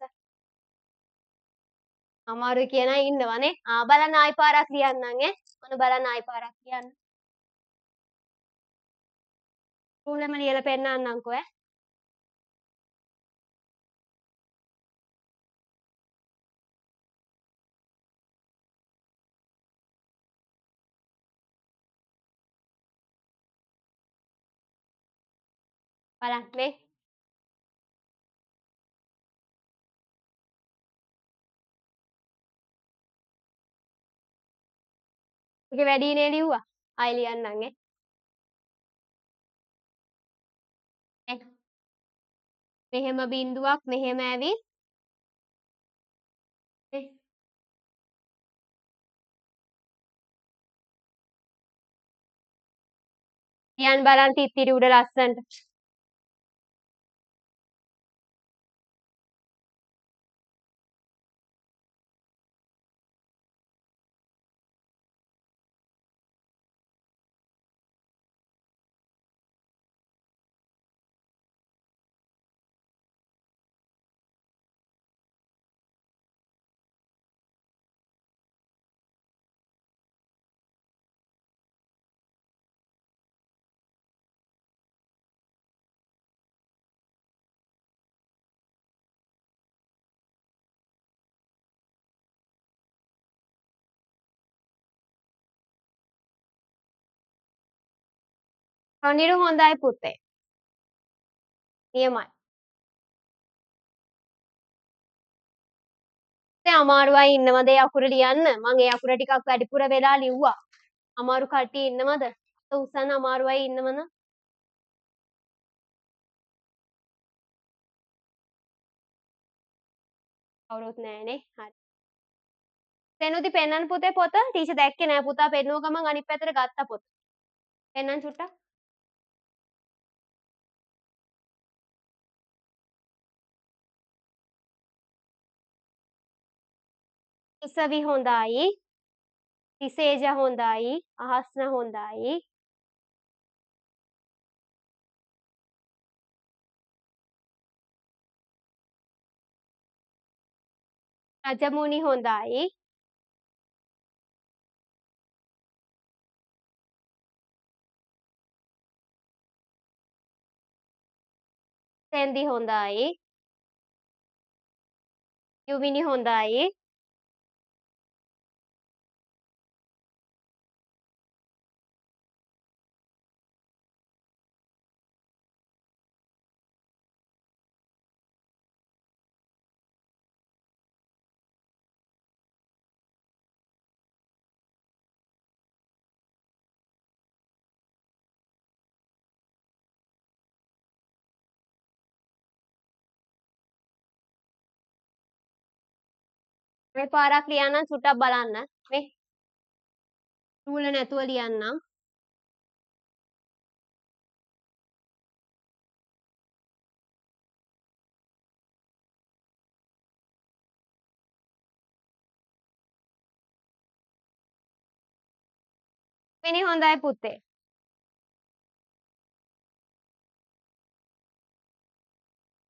අමාරුයි කියන අය ඉන්නවනේ. බලන්න ආයි පාරක් ලියන්නම් ඈ. ඔන්න බලන්න ආයි පාරක් ලියන්න. රූලෙම ලියලා පෙන්නන්නම්කෝ ඈ. බලන්න මේ. මේක වැඩිනේ ලිව්වා. ආයි ලියන්නම් ඈ. මෙහෙම බිඳුවක් මෙහෙම ඇවිත් ලියන්න බලන්න තිත්තිරි උඩ ලස්සනට. රනිරු හොඳයි පුතේ. නියමයි. දැන් අමාරු අය ඉන්නවද ඒ අකුර ලියන්න? මම ඒ අකුර ටිකක් වැඩිපුර වෙලා ලිව්වා. අමාරු කට්ටිය ඉන්නවද? අත උස්සන්න අමාරු අය ඉන්නවද? කවුරුත් නෑනේ. හරි. සෙනුති පෙන්නන්න පුතේ පොත. ටීචර් දැක්කේ නෑ පුතා පෙන්නුව ගමන් අනිත් පැත්තට ගත්තා පොත. පෙන්නන්න චුට්ටක්. ඉසවි හොඳයි. තිසේජ හොඳයි. අහස්න හොඳයි. රජමුණි හොඳයි. සෙන්දි හොඳයි. යුවිනි හොඳයි. මේ පාරක් ලියන්නම් චුට්ටක් බලන්න. මේ රූල නැතුව ලියන්නම්. මිනි හොඳයි පුතේ.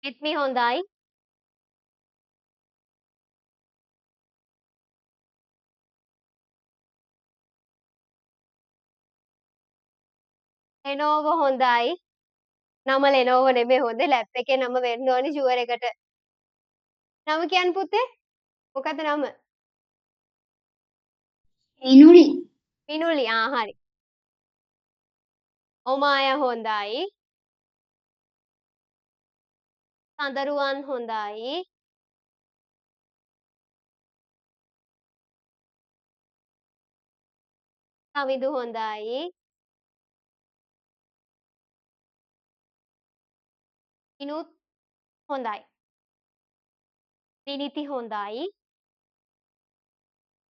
එත්මි හොඳයි. ලෙනෝව හොඳයි. නම ලෙනෝව නෙමෙයි හොඳේ ලැප් එකේ නම වෙන්න ඕනි ෂුවර් එකට. නම කියන්න පුතේ. මොකද නම? එනුලි. මිනුලි. හරි. ඔමාය හොඳයි. සඳරුවන් හොඳයි. සවිදු හොඳයි. ඉනුත් හොඳයි. දිනිති හොඳයි.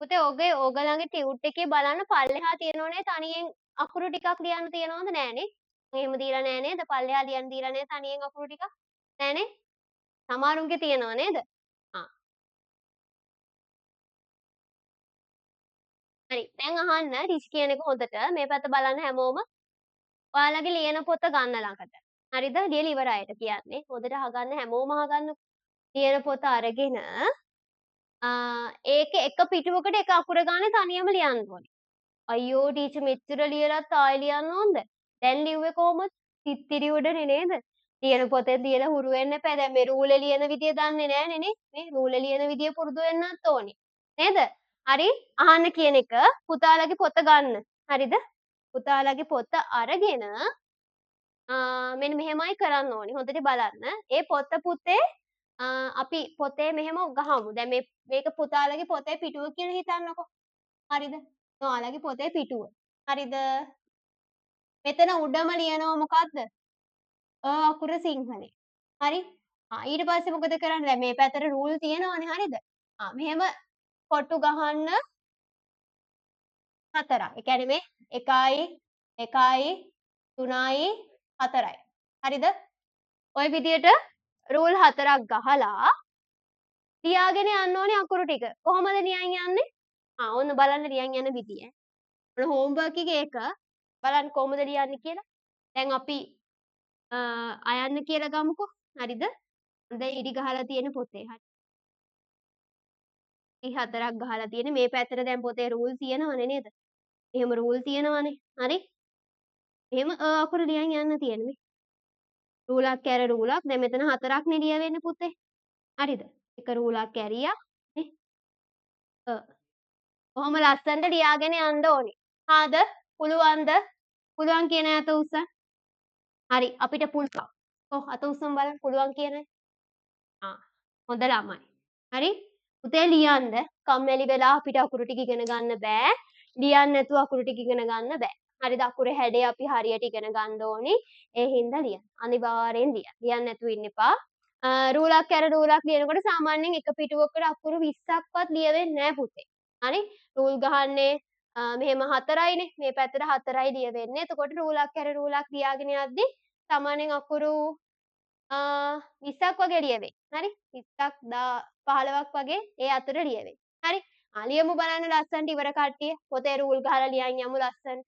පුතේ ඕගලන්ගේ ටියුට් එකේ බලන්න පල්ලෙහා තියෙනවනේ තනියෙන් අකුරු ටිකක් ලියන්න තියෙනවද නෑනේ? එහෙම දීලා නෑ නේද? පල්ලෙහා ලියන්න දීලා නෑ තනියෙන් අකුරු ටිකක්? නෑනේ? සමහරුන්ගේ තියෙනව නේද? හරි. දැන් අහන්න ටිච් කියන එක හොඳට. මේ පැත්ත බලන්න හැමෝම. ඔයාලගේ ලියන පොත ගන්න ළඟට. හරිද? ලියලා ඉවරයි කියන්නේ. හොඳට අහගන්න හැමෝම අහගන්න. ලියන පොත අරගෙන ඒක එක පිටුවකට එක අකුර ගානේ තනියම ලියන්න ඕනේ. අයියෝ ටීචර් මෙච්චර ලියලත් ආයෙ ලියන්න ඕනද? දැන් ලිව්වේ කොහොමද? තිත්තිරි උඩනේ නේද? ලියන පොතේ ලියලා හුරු වෙන්න එපා. දැන් මේ රූල ලියන විදිය දන්නේ නැහනේ නේ. මේ රූල ලියන විදිය පුරුදු වෙන්නත් ඕනේ. නේද? හරි? අහන්න කියන එක පුතාලගේ පොත ගන්න. හරිද? පුතාලගේ පොත අරගෙන මෙන්න මෙහෙමයි කරන්න ඕනේ. හොඳට බලන්න. ඒ පොත පුතේ අපි පොතේ මෙහෙම ගහමු. දැන් මේක පුතාලගේ පොතේ පිටුව කියලා හිතන්නකෝ. හරිද? ඔයාලගේ පොතේ පිටුව. හරිද? මෙතන උඩම ලියනවා මොකද්ද? අකුර සිංහලේ. හරි? ඊට පස්සේ මොකද කරන්නේ? දැන් මේ පැත්තට රූල් තියෙනවනේ. හරිද? මෙහෙම කොටු ගහන්න 4ක්. ඒ කියන්නේ මේ 1යි 1යි 3යි 4යි. හරිද? ওই විදියට රූල් 4ක් ගහලා ලියාගෙන යන්න ඕනේ අකුරු ටික. කොහොමද ලියන් යන්නේ? ඔන්න බලන්න ලියන් යන විදිය. ඔන්න හෝම්වර්ක් එකේ එක බලන්න කොහොමද ලියන්නේ කියලා. දැන් අපි අයන්න කියලා ගමුකෝ. හරිද? දැන් ඉරි ගහලා තියෙන පොතේ. හරි. ඉරි 4ක් ගහලා තියෙන මේ පැත්තට දැන් පොතේ රූල් තියෙනවනේ නේද? එහෙම රූල් තියෙනවනේ. හරි? එහෙම අකුරු ලියන් යන්න තියෙන්නේ. රූලක් කැර රූලක්. දැන් මෙතන 4ක් නේ ලියවෙන්නේ පුතේ. හරිද? එක රූලක් කැරියා. නේ? කොහොම ලස්සනට ලියාගෙන යන්න ඕනේ. හාද? පුළුවන්ද? පුළුවන් කියන අත උස්සන්න. හරි අපිට පුළුවන්. අත උස්සන් බලන්න පුළුවන් කියන හොඳ ළමයි. හරි? පුතේ ලියන්න. කම්මැලි වෙලා අපිට අකුරු ටික ඉගෙන ගන්න බෑ. ලියන්න නැතුව අකුරු ටික ඉගෙන ගන්න බෑ. හරිද? අකුරේ හැඩය අපි හරියට ඉගෙන ගන්න ඕනි. ඒ හින්දා ලියන්න. අනිවාර්යෙන් ලියන්න. ලියන්න නැතුව ඉන්න එපා. රූලක් කැර රූලක් ලියනකොට සාමාන්‍යයෙන් එක පිටුවකට අකුරු 20ක්වත් ලියවෙන්නේ නැහැ පුතේ. හරි? රූල් ගහන්නේ මෙහෙම 4යිනේ. මේ පැත්තට 4යි ලියවෙන්නේ. එතකොට රූලක් කැර රූලක් ලියාගෙන යද්දි සාමාන්‍යයෙන් අකුරු 20ක් වගේ ලියවෙයි. හරි? 20ක් 15ක් වගේ ඒ අතර ලියවෙයි. හරි? ලියමු බලන්න ලස්සනට ඉවර කට්ටිය. පොතේ රූල් ගහලා ලියන් යමු ලස්සනට.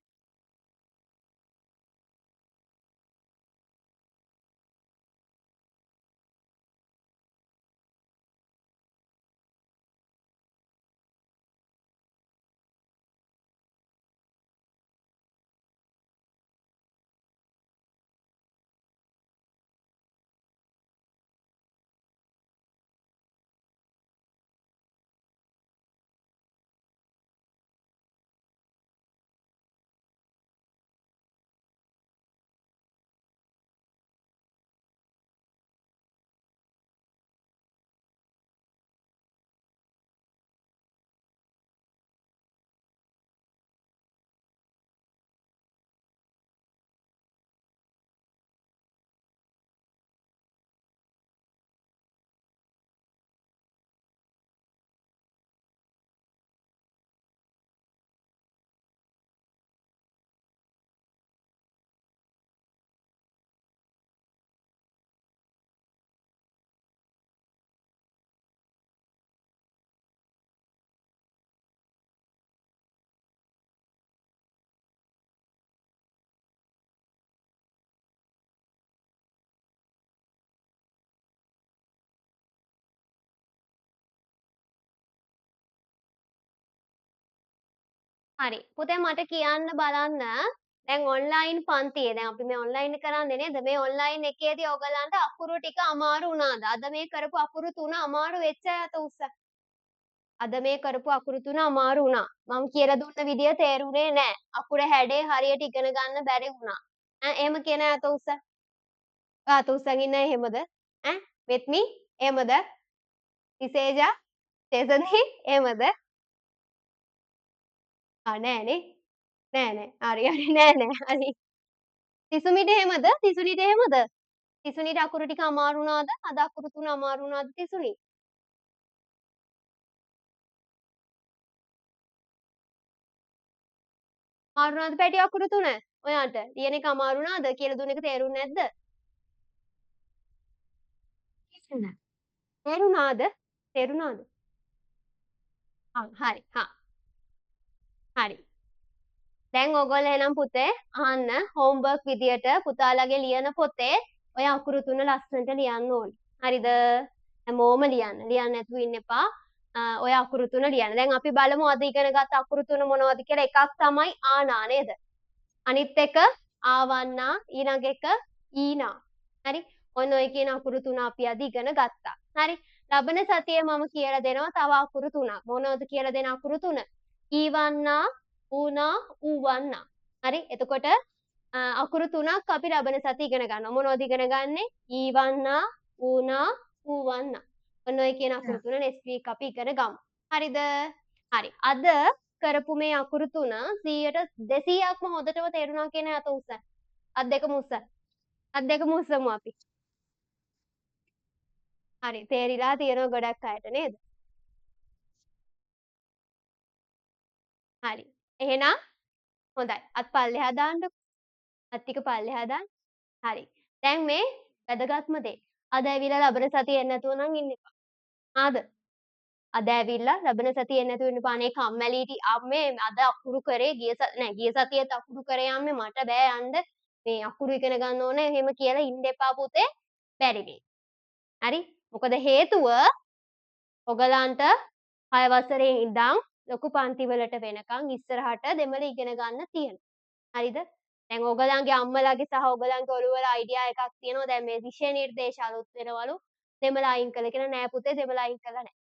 හරි. පුතේ මට කියන්න බලන්න දැන් ඔන්ලයින් පන්තියේ දැන් අපි මේ ඔන්ලයින් කරන්නේ නේද? මේ ඔන්ලයින් එකේදී ඔයගලන්ට අකුරු ටික අමාරු වුණාද? අද මේ කරපු අකුරු 3 අමාරු වෙච්ච අය අත උස්සන්න. අද මේ කරපු අකුරු 3 අමාරු වුණා. මම කියලා දුන්න විදිය තේරුනේ නැහැ. අකුර හැඩේ හරියට ඉගෙන ගන්න බැරි වුණා. එහෙම කියන අය අත උස්සන්න. අත උස්සන් ඉන්න එහෙමද? with me? එහෙමද? ඉසේජා? තෙසන්හි? එහෙමද? නෑනේ. නෑ නෑ. හරි හරි නෑ නෑ. හරි. තිසුමිට එහෙමද? තිසුනිට එහෙමද? තිසුනිට අකුරු ටික අමාරු වුණාද? අද අකුරු 3 අමාරු වුණාද තිසුනි? අමාරු වුණාද පැටි අකුරු 3? ඔයාට ලියන එක අමාරු වුණාද? කියලා දුන්න එක තේරුන්නේ නැද්ද? තේරුණාද? තේරුණාද? හරි. හරි. දැන් ඔයගොල්ලෝ එහෙනම් පුතේ අහන්න හෝම්වර්ක් විදියට පුතාලගේ ලියන පොතේ ඔය අකුරු 3 ලස්සනට ලියන්න ඕනේ. හරිද? හැමෝම ලියන්න. ලියන්න නැතුව ඉන්න එපා. ඔය අකුරු 3 ලියන්න. දැන් අපි බලමු අද ඉගෙනගත් අකුරු 3 මොනවද කියලා. එකක් තමයි ආනා නේද? අනිත් එක ආවන්නා, ඊළඟ එක ඊනා. හරි? ඔන්න ඔය කියන අකුරු 3 අපි අද ඉගෙන ගත්තා. හරි? ලබන සතියේ මම කියලා දෙනවා තව අකුරු 3ක්. මොනවද කියලා දෙන අකුරු 3? ඊවන්නා, ඌනා, ඌවන්නා. හරි? එතකොට අකුරු 3ක් අපි ලබන සතියේ ඉගෙන ගන්නවා. මොනවද ඉගෙන ගන්නෙ? ඊවන්නා, ඌනා, ඌවන්නා. ඔන්න ඔය කියන අකුරු 3 next week අපි ඉගෙන ගමු. හරිද? හරි. අද කරපු මේ අකුරු 3 100ට 200ක්ම හොඳටම තේරුණා කියන අත උස්සන්න. අත් දෙකම උස්සන්න. අත් දෙකම උස්සමු අපි. හරි. තේරිලා තියෙනවා ගොඩක් අයට නේද? හරි. එහෙනම් හොඳයි. අත් පල්ලෙහා දාන්නකො. අත් ටික පල්ලෙහා දාන්න. හරි. දැන් මේ වැදගත්ම දේ. අද ඇවිල්ලා ලබන සතියේ එන්න නැතුව නම් ඉන්න එපා. ආද? අද ඇවිල්ලා ලබන සතියේ එන්න නැතුව ඉන්න එපා. අනේ කම්මැලි අම්මේ අද අකුරු කරේ ගිය සතියේත් අකුරු කරේ අම්මේ මට බෑ යන්න. මේ අකුරු ඉගෙන ගන්න ඕනේ. එහෙම කියලා ඉන්න එපා පුතේ. බැරි වෙයි. හරි? මොකද හේතුව ඔයගලන්ට 6 වසරේ ඉඳන් ලොකු පන්ති වලට වෙනකන් ඉස්සරහට දෙමළ ඉගෙන ගන්න තියෙනවා. හරිද? දැන් ඔයගලන්ගේ අම්මලාගේ සහ ඔයගලන්ගේ ඔළුව වල අයිඩියා එකක් තියෙනවා. දැන් මේ විෂය නිර්දේශ අලුත් වෙනවලු. දෙමළ අයින් කළ කියලා නෑ පුතේ දෙමළ අයින් කළා නෑ.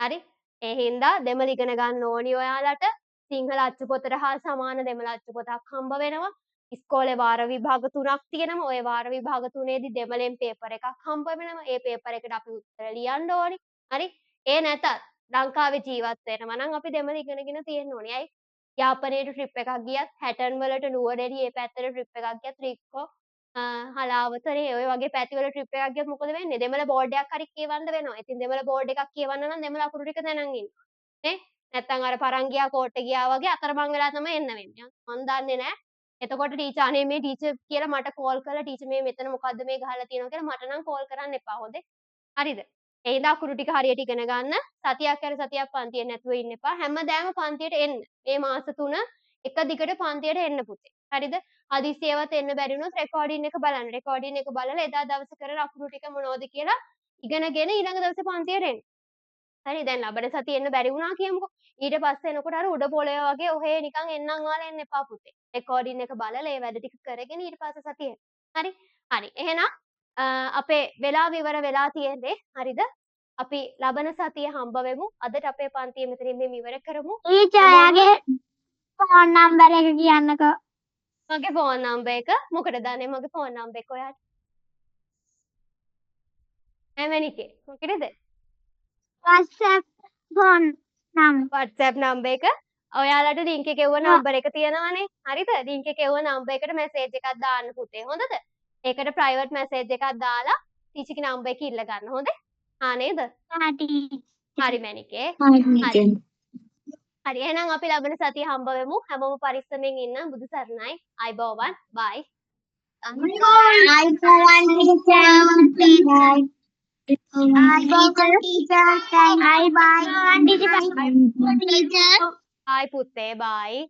හරි? ඒ හින්දා දෙමළ ඉගෙන ගන්න ඕනි ඔයාලට. සිංහල අච්චුපොතට හා සමාන දෙමළ අච්චුපොතක් හම්බ වෙනවා. ඉස්කෝලේ වාර විභාග 3ක් තියෙනවා. ওই වාර විභාග 3ේදී දෙමළෙන් පේපර් එකක් හම්බ වෙනවා. ඒ පේපර් එකට අපි උත්තර ලියන්න ඕනි. හරි? ඒ නැතත් ලංකාවේ ජීවත් වෙනවා නම් අපි දෙමළ ඉගෙනගෙන තියෙන්න ඕනි. ඇයි? යාපනයට ට්‍රිප් එකක් ගියත් හැටන් වලට නුවරඑළිය ඒ පැත්තට ට්‍රිප් එකක් ගියත් රික්කෝ හලාවතරේ ඔය වගේ පැතිවල ට්‍රිප් එකක් ගියොත් මොකද වෙන්නේ? දෙමළ බෝඩ් එකක් හරි කියවන්න වෙනවා. ඉතින් දෙමළ බෝඩ් එකක් කියවන්න නම් දෙමළ අකුරු ටික දැනන් ඉන්න. නේ? නැත්තම් අර පරං ගියා කෝට්ටේ ගියා වගේ අතරමං වෙලා තමයි එන්න වෙන්නේ. මං දන්නේ නෑ. එතකොට ටීචර් අනේ මේ ටීචර් කියලා මට කෝල් කරලා ටීචර් මේ මෙතන මොකද්ද මේ ගහලා තියෙනවා කියලා මට නම් කෝල් කරන්න එපා හොඳේ. හරිද? ඒ හින්දා අකුරු ටික හරියට ඉගෙන ගන්න. සතියක් කර සතියක් පන්තියේ නැතුව ඉන්න එපා. හැමදාම පන්තියට එන්න. මේ මාස 3 එක දිගට පන්තියට එන්න පුතේ. හරිද? හදිස්සියවත් එන්න බැරි වුණොත් රෙකෝඩින් එක බලන්න. රෙකෝඩින් එක බලලා එදා දවසේ කරන අකුරු ටික මොනවද කියලා ඉගෙනගෙන ඊළඟ දවසේ පන්තියට එන්න. හරි දැන් ලබන සතිය එන්න බැරි වුණා කියමුකෝ. ඊට පස්සේ එනකොට අර උඩ පොළොවේ වගේ ඔහේ නිකන් එන්නම් වාලා එන්න එපා පුතේ. රෙකෝඩින් එක බලලා ඒ වැඩ ටික කරගෙන ඊට පස්සේ සතිය එන්න. හරි? හරි. එහෙනම් අපේ වෙලාව ඉවර වෙලා තියෙන්නේ. හරිද? අපි ලබන සතිය හම්බ වෙමු. අදට අපේ පන්තිය මෙතනින් මේ ඉවර කරමු. ටීචර්ගේ ෆෝන් නම්බර් එක කියන්නකෝ. මගේ ෆෝන් නම්බර් එක මොකටද අනේ මගේ ෆෝන් නම්බර් එක ඔයාට? එමනිකේ. මොකටද? WhatsApp phone number. WhatsApp number එක ඔයාලට ලින්ක් එකේ එවුව නම්බර් එක තියෙනවනේ. හරිද? ලින්ක් එකේ එවුව නම්බර් එකට මැසේජ් එකක් දාන්න පුතේ. හොඳද? ඒකට ප්‍රයිවට් මැසේජ් එකක් දාලා ටීචර්ගේ නම්බර් එක ඉල්ල ගන්න. හොඳේ? නේද? හරි මැනිකේ. හරි එහෙනම් අපි ලබන සතිය හම්බ වෙමු. හැමෝම පරිස්සමෙන් ඉන්න. බුදු සරණයි. අයබෝවන්. බයි. බයි පුතේ. බයි.